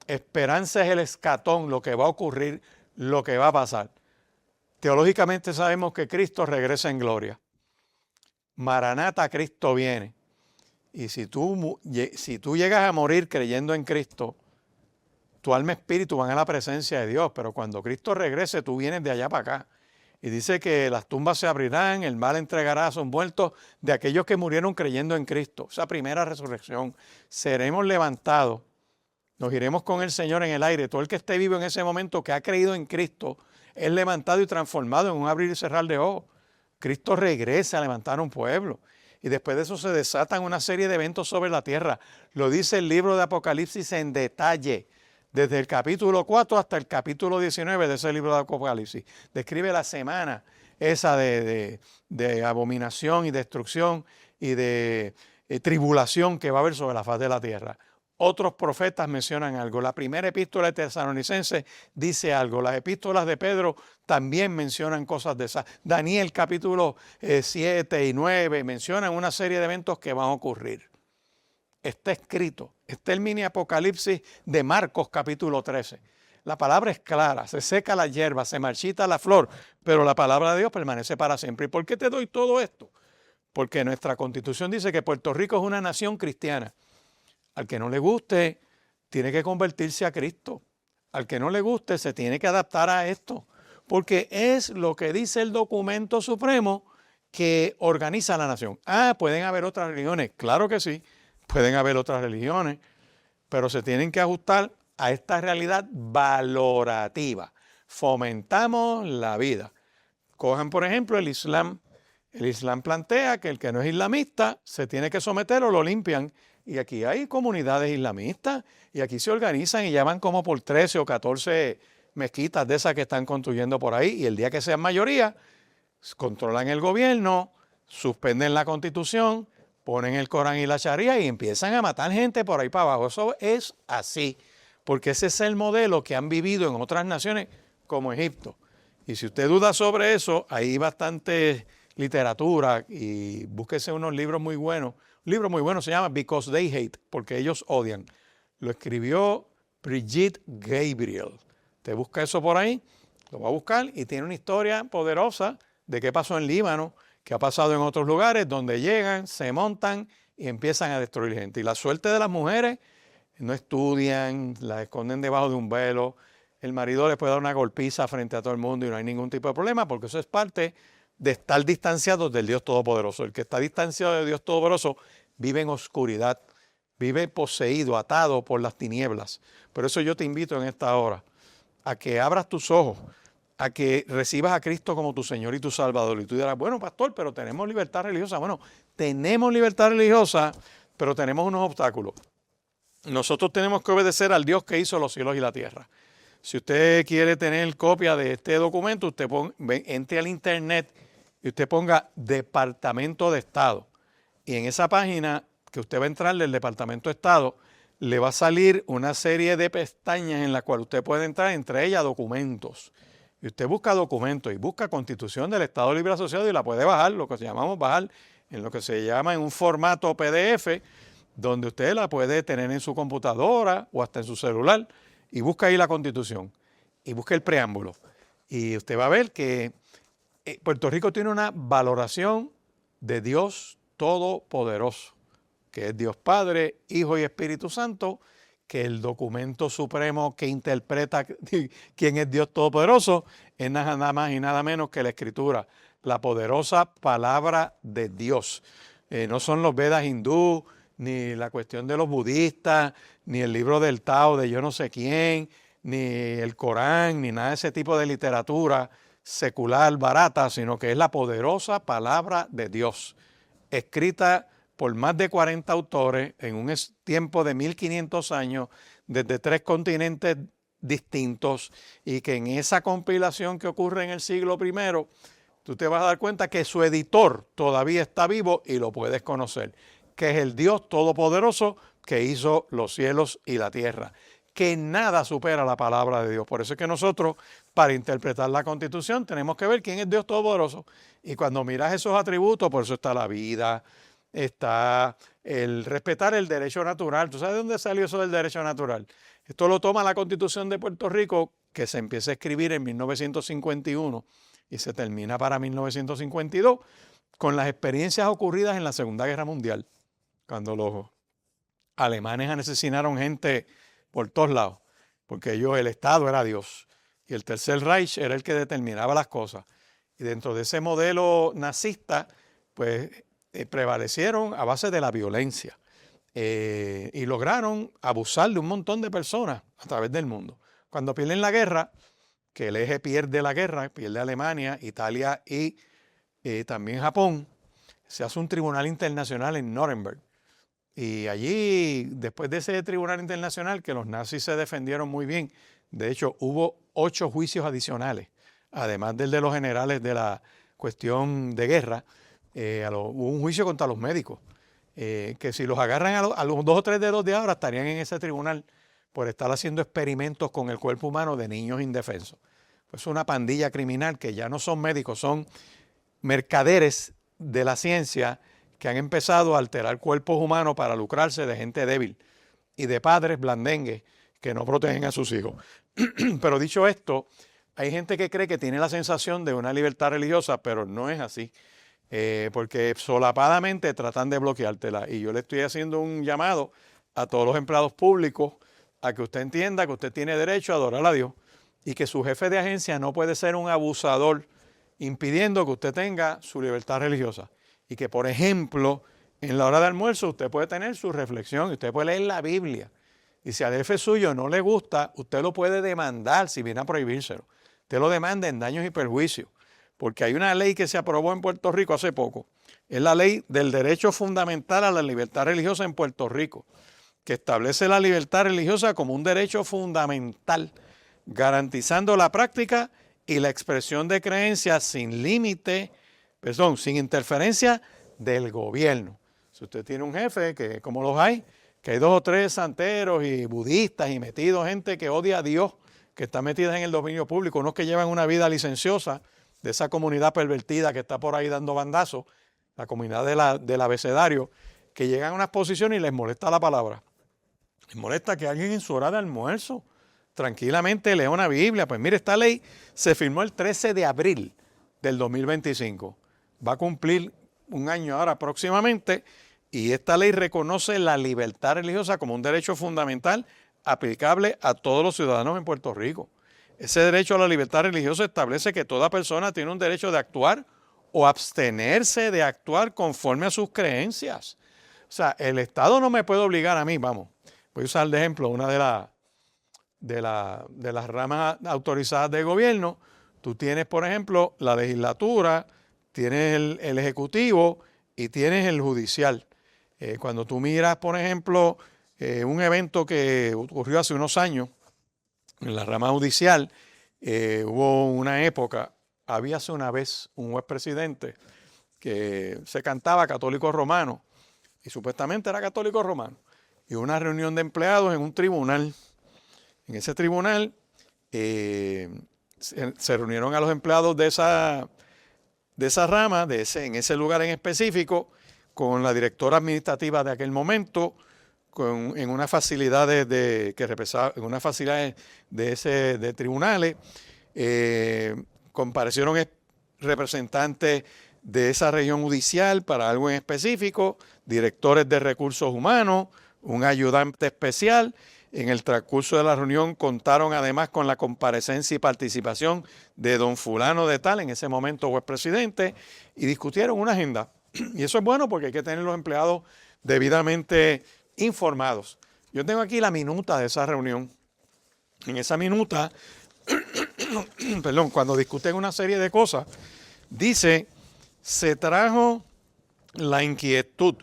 Esperanza es el escatón, lo que va a ocurrir, lo que va a pasar. Teológicamente sabemos que Cristo regresa en gloria. Maranata, Cristo viene. Y si tú llegas a morir creyendo en Cristo, tu alma y espíritu van a la presencia de Dios, pero cuando Cristo regrese, tú vienes de allá para acá. Y dice que las tumbas se abrirán, el mal entregará a sus muertos de aquellos que murieron creyendo en Cristo. Esa primera resurrección. Seremos levantados, nos iremos con el Señor en el aire. Todo el que esté vivo en ese momento, que ha creído en Cristo, es levantado y transformado en un abrir y cerrar de ojos. Cristo regresa a levantar un pueblo. Y después de eso se desatan una serie de eventos sobre la tierra. Lo dice el libro de Apocalipsis en detalle. Desde el capítulo 4 hasta el capítulo 19 de ese libro de Apocalipsis. Describe la semana esa de abominación y destrucción y de tribulación que va a haber sobre la faz de la tierra. Otros profetas mencionan algo. La primera epístola de Tesalonicenses dice algo. Las epístolas de Pedro también mencionan cosas de esas. Daniel capítulo 7 y 9 mencionan una serie de eventos que van a ocurrir. Está escrito. Está el mini apocalipsis de Marcos capítulo 13. La palabra es clara, se seca la hierba, se marchita la flor, pero la palabra de Dios permanece para siempre. ¿Y por qué te doy todo esto? Porque nuestra Constitución dice que Puerto Rico es una nación cristiana. Al que no le guste, tiene que convertirse a Cristo. Al que no le guste, se tiene que adaptar a esto. Porque es lo que dice el documento supremo que organiza la nación. Pueden haber otras religiones. Claro que sí. Pueden haber otras religiones, pero se tienen que ajustar a esta realidad valorativa. Fomentamos la vida. Cojan, por ejemplo, el Islam. El Islam plantea que el que no es islamista se tiene que someter o lo limpian. Y aquí hay comunidades islamistas y aquí se organizan y ya van como por 13 o 14 mezquitas de esas que están construyendo por ahí. Y el día que sean mayoría, controlan el gobierno, suspenden la Constitución, ponen el Corán y la Sharia y empiezan a matar gente por ahí para abajo. Eso es así, porque ese es el modelo que han vivido en otras naciones como Egipto. Y si usted duda sobre eso, hay bastante literatura y búsquese unos libros muy buenos. Un libro muy bueno se llama Because They Hate, porque ellos odian. Lo escribió Brigitte Gabriel. Te busca eso por ahí, lo va a buscar y tiene una historia poderosa de qué pasó en Líbano, que ha pasado en otros lugares donde llegan, se montan y empiezan a destruir gente. Y la suerte de las mujeres, no estudian, las esconden debajo de un velo, el marido les puede dar una golpiza frente a todo el mundo y no hay ningún tipo de problema porque eso es parte de estar distanciados del Dios Todopoderoso. El que está distanciado del Dios Todopoderoso vive en oscuridad, vive poseído, atado por las tinieblas. Por eso yo te invito en esta hora a que abras tus ojos a que recibas a Cristo como tu Señor y tu Salvador. Y tú dirás, bueno, pastor, pero tenemos libertad religiosa. Bueno, tenemos libertad religiosa, pero tenemos unos obstáculos. Nosotros tenemos que obedecer al Dios que hizo los cielos y la tierra. Si usted quiere tener copia de este documento, usted entre al internet y usted ponga Departamento de Estado. Y en esa página que usted va a entrar del Departamento de Estado, le va a salir una serie de pestañas en las cuales usted puede entrar, entre ellas documentos. Y usted busca documentos y busca Constitución del Estado Libre Asociado y la puede bajar, lo que llamamos bajar, en lo que se llama en un formato PDF, donde usted la puede tener en su computadora o hasta en su celular, y busca ahí la Constitución y busca el preámbulo. Y usted va a ver que Puerto Rico tiene una valoración de Dios Todopoderoso, que es Dios Padre, Hijo y Espíritu Santo, que el documento supremo que interpreta quién es Dios Todopoderoso es nada más y nada menos que la Escritura, la poderosa palabra de Dios. No son los Vedas hindú, ni la cuestión de los budistas, ni el libro del Tao de yo no sé quién, ni el Corán, ni nada de ese tipo de literatura secular barata, sino que es la poderosa palabra de Dios, escrita por más de 40 autores en un tiempo de 1500 años, desde 3 continentes distintos, y que en esa compilación que ocurre en el siglo I, tú te vas a dar cuenta que su editor todavía está vivo y lo puedes conocer, que es el Dios Todopoderoso que hizo los cielos y la tierra, que nada supera la palabra de Dios. Por eso es que nosotros, para interpretar la Constitución, tenemos que ver quién es Dios Todopoderoso. Y cuando miras esos atributos, por eso está la vida, está el respetar el derecho natural. ¿Tú sabes de dónde salió eso del derecho natural? Esto lo toma la Constitución de Puerto Rico, que se empieza a escribir en 1951 y se termina para 1952, con las experiencias ocurridas en la Segunda Guerra Mundial, cuando los alemanes asesinaron gente por todos lados, porque el Estado era Dios y el Tercer Reich era el que determinaba las cosas. Y dentro de ese modelo nazista, pues prevalecieron a base de la violencia y lograron abusar de un montón de personas a través del mundo. Cuando pierden la guerra, que el eje pierde la guerra, pierde Alemania, Italia y también Japón, se hace un tribunal internacional en Nuremberg. Y allí, después de ese tribunal internacional, que los nazis se defendieron muy bien, de hecho hubo 8 juicios adicionales, además del de los generales de la cuestión de guerra, hubo un juicio contra los médicos, que si los agarran a los 2 o 3 dedos de ahora estarían en ese tribunal por estar haciendo experimentos con el cuerpo humano de niños indefensos. Pues una pandilla criminal que ya no son médicos, son mercaderes de la ciencia que han empezado a alterar cuerpos humanos para lucrarse de gente débil y de padres blandengues que no protegen a sus hijos. Pero dicho esto, hay gente que cree que tiene la sensación de una libertad religiosa, pero no es así, porque solapadamente tratan de bloqueártela. Y yo le estoy haciendo un llamado a todos los empleados públicos a que usted entienda que usted tiene derecho a adorar a Dios y que su jefe de agencia no puede ser un abusador impidiendo que usted tenga su libertad religiosa. Y que, por ejemplo, en la hora de almuerzo usted puede tener su reflexión y usted puede leer la Biblia. Y si al jefe suyo no le gusta, usted lo puede demandar si viene a prohibírselo. Usted lo demanda en daños y perjuicios. Porque hay una ley que se aprobó en Puerto Rico hace poco. Es la ley del derecho fundamental a la libertad religiosa en Puerto Rico, que establece la libertad religiosa como un derecho fundamental, garantizando la práctica y la expresión de creencias sin límite, sin interferencia del gobierno. Si usted tiene un jefe, que como los hay, que hay 2 o 3 santeros y budistas y metidos, gente que odia a Dios, que está metida en el dominio público, unos que llevan una vida licenciosa, de esa comunidad pervertida que está por ahí dando bandazos, la comunidad del abecedario, que llegan a unas posiciones y les molesta la palabra. Les molesta que alguien en su hora de almuerzo tranquilamente lea una Biblia. Pues mire, esta ley se firmó el 13 de abril del 2025. Va a cumplir un año ahora próximamente, y esta ley reconoce la libertad religiosa como un derecho fundamental aplicable a todos los ciudadanos en Puerto Rico. Ese derecho a la libertad religiosa establece que toda persona tiene un derecho de actuar o abstenerse de actuar conforme a sus creencias. O sea, el Estado no me puede obligar a mí, vamos, voy a usar de ejemplo una de las ramas autorizadas del gobierno, Tú tienes, por ejemplo, la legislatura, tienes el ejecutivo y tienes el judicial. Cuando tú miras, por ejemplo, un evento que ocurrió hace unos años en la rama judicial, hubo una época, habíase una vez un juez presidente que se cantaba católico romano y supuestamente era católico romano. Y hubo una reunión de empleados en un tribunal. En ese tribunal se reunieron a los empleados de esa rama, en ese lugar en específico, con la directora administrativa de aquel momento, en unas facilidades de tribunales. Comparecieron representantes de esa región judicial para algo en específico, directores de recursos humanos, un ayudante especial. En el transcurso de la reunión contaron además con la comparecencia y participación de don fulano de tal, en ese momento juez presidente, y discutieron una agenda. Y eso es bueno porque hay que tener los empleados debidamente informados. Yo tengo aquí la minuta de esa reunión. En esa minuta, cuando discuten una serie de cosas, dice, se trajo la inquietud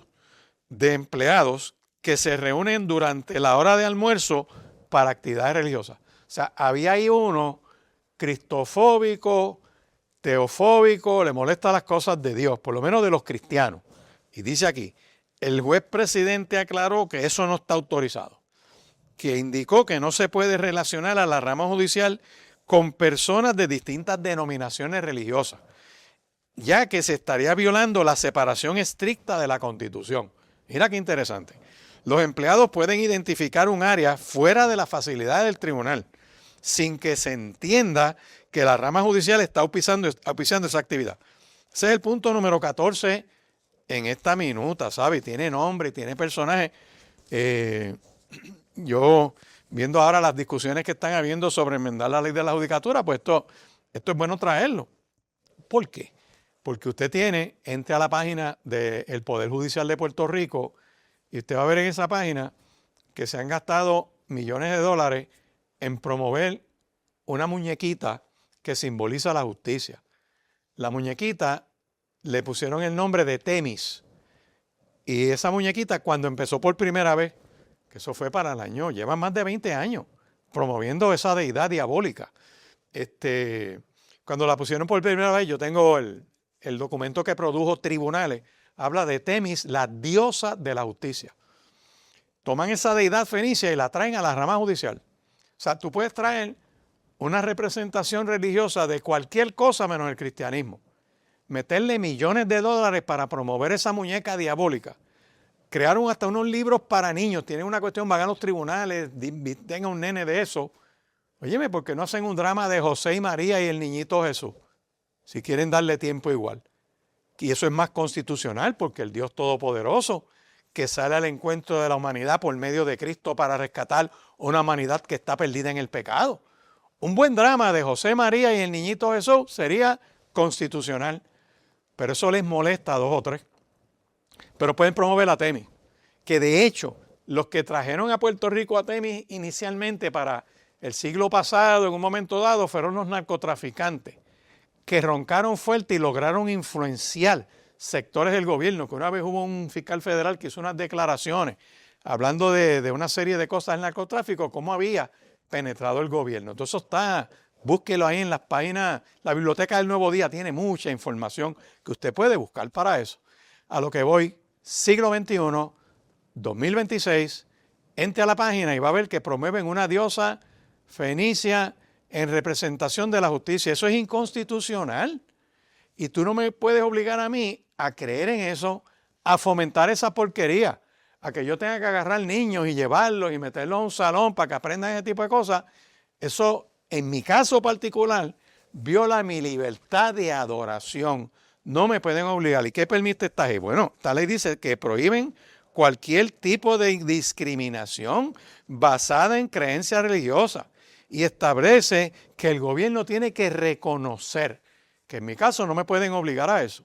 de empleados que se reúnen durante la hora de almuerzo para actividades religiosas. O sea, había ahí uno cristofóbico, teofóbico, le molesta las cosas de Dios, por lo menos de los cristianos. Y dice aquí, el juez presidente aclaró que eso no está autorizado, que indicó que no se puede relacionar a la rama judicial con personas de distintas denominaciones religiosas, ya que se estaría violando la separación estricta de la Constitución. Mira qué interesante. Los empleados pueden identificar un área fuera de la facilidad del tribunal, sin que se entienda que la rama judicial está auspiciando esa actividad. Ese es el punto número 14 en esta minuta, ¿sabe? Tiene nombre, tiene personaje. Yo, viendo ahora las discusiones que están habiendo sobre enmendar la ley de la judicatura, pues esto es bueno traerlo. ¿Por qué? Porque usted entre a la página del Poder Judicial de Puerto Rico y usted va a ver en esa página que se han gastado millones de dólares en promover una muñequita que simboliza la justicia. La muñequita le pusieron el nombre de Temis. Y esa muñequita, cuando empezó por primera vez, que eso fue para el año, lleva más de 20 años promoviendo esa deidad diabólica. Cuando la pusieron por primera vez, yo tengo el documento que produjo Tribunales, habla de Temis, la diosa de la justicia. Toman esa deidad fenicia y la traen a la rama judicial. O sea, tú puedes traer una representación religiosa de cualquier cosa menos el cristianismo. Meterle millones de dólares para promover esa muñeca diabólica. Crearon hasta unos libros para niños. Tienen una cuestión, van a los tribunales, tengan un nene de eso. Óyeme, ¿por qué no hacen un drama de José y María y el niñito Jesús? Si quieren darle tiempo igual. Y eso es más constitucional porque el Dios Todopoderoso que sale al encuentro de la humanidad por medio de Cristo para rescatar una humanidad que está perdida en el pecado. Un buen drama de José, María y el niñito Jesús sería constitucional. Pero eso les molesta a 2 o 3. Pero pueden promover a Temis. Que de hecho, los que trajeron a Puerto Rico a Temis inicialmente para el siglo pasado, en un momento dado, fueron los narcotraficantes, que roncaron fuerte y lograron influenciar sectores del gobierno, que una vez hubo un fiscal federal que hizo unas declaraciones hablando de una serie de cosas del narcotráfico, cómo había penetrado el gobierno. Entonces eso está, búsquelo ahí en las páginas, la Biblioteca del Nuevo Día tiene mucha información que usted puede buscar para eso. A lo que voy, siglo XXI, 2026, entre a la página y va a ver que promueven una diosa fenicia en representación de la justicia. Eso es inconstitucional. Y tú no me puedes obligar a mí a creer en eso, a fomentar esa porquería, a que yo tenga que agarrar niños y llevarlos y meterlos a un salón para que aprendan ese tipo de cosas. Eso, en mi caso particular, viola mi libertad de adoración. No me pueden obligar. ¿Y qué permite esta ley? Bueno, esta ley dice que prohíben cualquier tipo de discriminación basada en creencia religiosa y establece que el gobierno tiene que reconocer, que en mi caso no me pueden obligar a eso.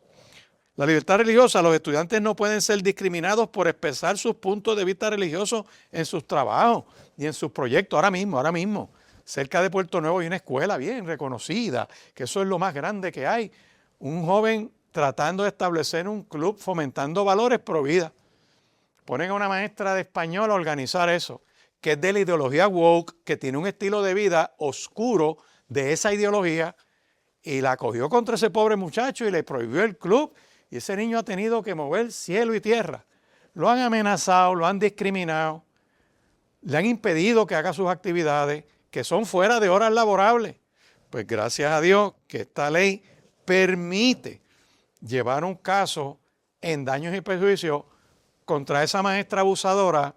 La libertad religiosa, los estudiantes no pueden ser discriminados por expresar sus puntos de vista religiosos en sus trabajos y en sus proyectos, ahora mismo. cerca de Puerto Nuevo hay una escuela bien reconocida, que eso es lo más grande que hay. Un joven tratando de establecer un club fomentando valores pro vida. Ponen a una maestra de español a organizar eso, que es de la ideología woke, que tiene un estilo de vida oscuro de esa ideología, y la cogió contra ese pobre muchacho y le prohibió el club, y ese niño ha tenido que mover cielo y tierra. Lo han amenazado, lo han discriminado, le han impedido que haga sus actividades, que son fuera de horas laborables. Pues gracias a Dios que esta ley permite llevar un caso en daños y perjuicios contra esa maestra abusadora,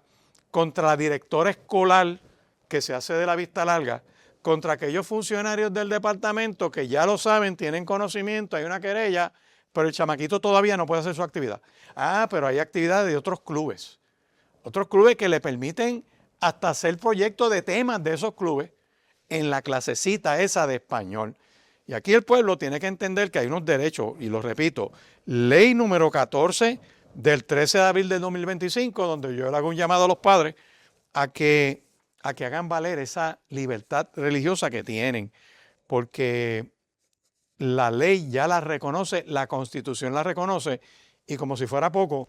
contra la directora escolar que se hace de la vista larga, contra aquellos funcionarios del departamento que ya lo saben, tienen conocimiento, hay una querella, pero el chamaquito todavía no puede hacer su actividad. Pero hay actividades de otros clubes que le permiten hasta hacer proyectos de temas de esos clubes en la clasecita esa de español. Y aquí el pueblo tiene que entender que hay unos derechos, y lo repito, ley número 14 del 13 de abril del 2025, donde yo le hago un llamado a los padres a que hagan valer esa libertad religiosa que tienen, porque la ley ya la reconoce, la Constitución la reconoce, y como si fuera poco,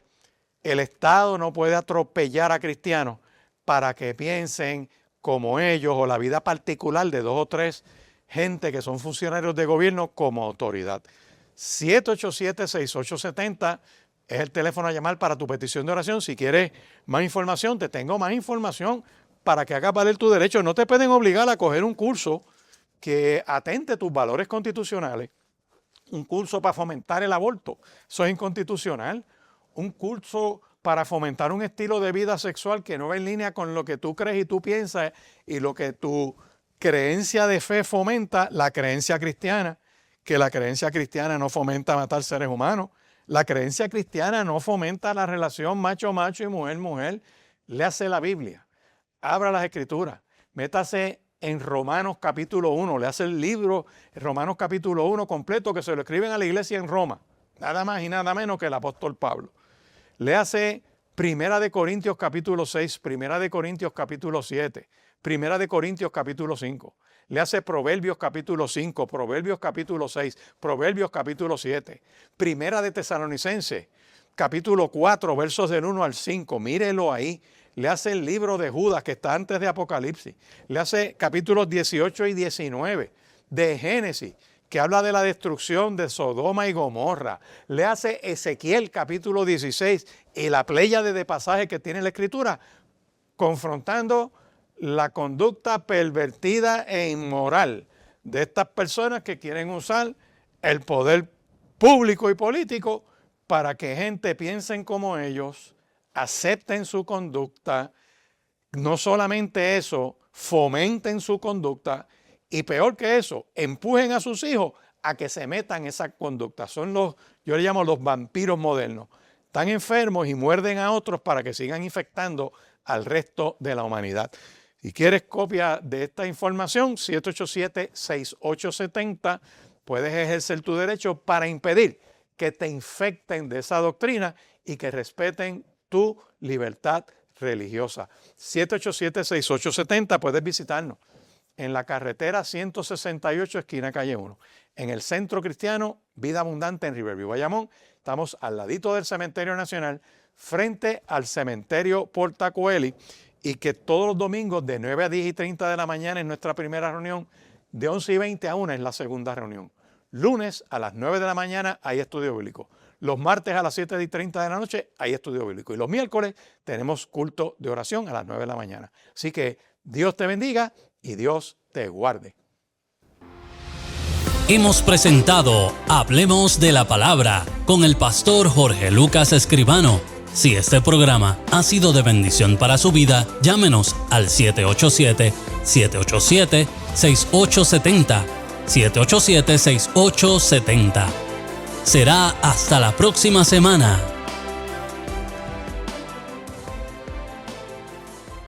el Estado no puede atropellar a cristianos para que piensen como ellos o la vida particular de 2 o 3 gente que son funcionarios de gobierno como autoridad. 787-6870 es el teléfono a llamar para tu petición de oración. Si quieres más información, te tengo más información para que hagas valer tu derecho. No te pueden obligar a coger un curso que atente tus valores constitucionales, un curso para fomentar el aborto, eso es inconstitucional, un curso para fomentar un estilo de vida sexual que no va en línea con lo que tú crees y tú piensas y lo que tu creencia de fe fomenta, la creencia cristiana, que la creencia cristiana no fomenta matar seres humanos, la creencia cristiana no fomenta la relación macho-macho y mujer-mujer. Léase la Biblia, abra las Escrituras, métase en Romanos capítulo 1, le hace el libro Romanos capítulo 1 completo que se lo escriben a la iglesia en Roma, nada más y nada menos que el apóstol Pablo. Le hace Primera de Corintios capítulo 6, Primera de Corintios capítulo 7, Primera de Corintios capítulo 5. Le hace Proverbios capítulo 5, Proverbios capítulo 6, Proverbios capítulo 7. Primera de Tesalonicenses capítulo 4, versos del 1 al 5. Mírelo ahí. Le hace el libro de Judas que está antes de Apocalipsis. Le hace capítulos 18 y 19 de Génesis, que habla de la destrucción de Sodoma y Gomorra. Le hace Ezequiel capítulo 16 y la pléyade de pasajes que tiene la Escritura, confrontando la conducta pervertida e inmoral de estas personas que quieren usar el poder público y político para que gente piensen como ellos, acepten su conducta, no solamente eso, fomenten su conducta, y peor que eso, empujen a sus hijos a que se metan en esa conducta. Son yo le llamo los vampiros modernos. Están enfermos y muerden a otros para que sigan infectando al resto de la humanidad. Si quieres copia de esta información, 787-6870, puedes ejercer tu derecho para impedir que te infecten de esa doctrina y que respeten tu libertad religiosa. 787-6870, puedes visitarnos en la carretera 168, esquina calle 1, en el Centro Cristiano Vida Abundante en Riverview, Bayamón. Estamos al ladito del Cementerio Nacional, frente al Cementerio Portacoeli, y que todos los domingos de 9 a 10 y 30 de la mañana es nuestra primera reunión, de 11 y 20 a 1 es la segunda reunión. Lunes a las 9 de la mañana hay estudio bíblico. Los martes a las 7 y 30 de la noche hay estudio bíblico. Y los miércoles tenemos culto de oración a las 9 de la mañana. Así que Dios te bendiga y Dios te guarde. Hemos presentado Hablemos de la Palabra con el pastor Jorge Lucas Escribano. Si este programa ha sido de bendición para su vida, llámenos al 787-787-6870. 787-6870. Será hasta la próxima semana.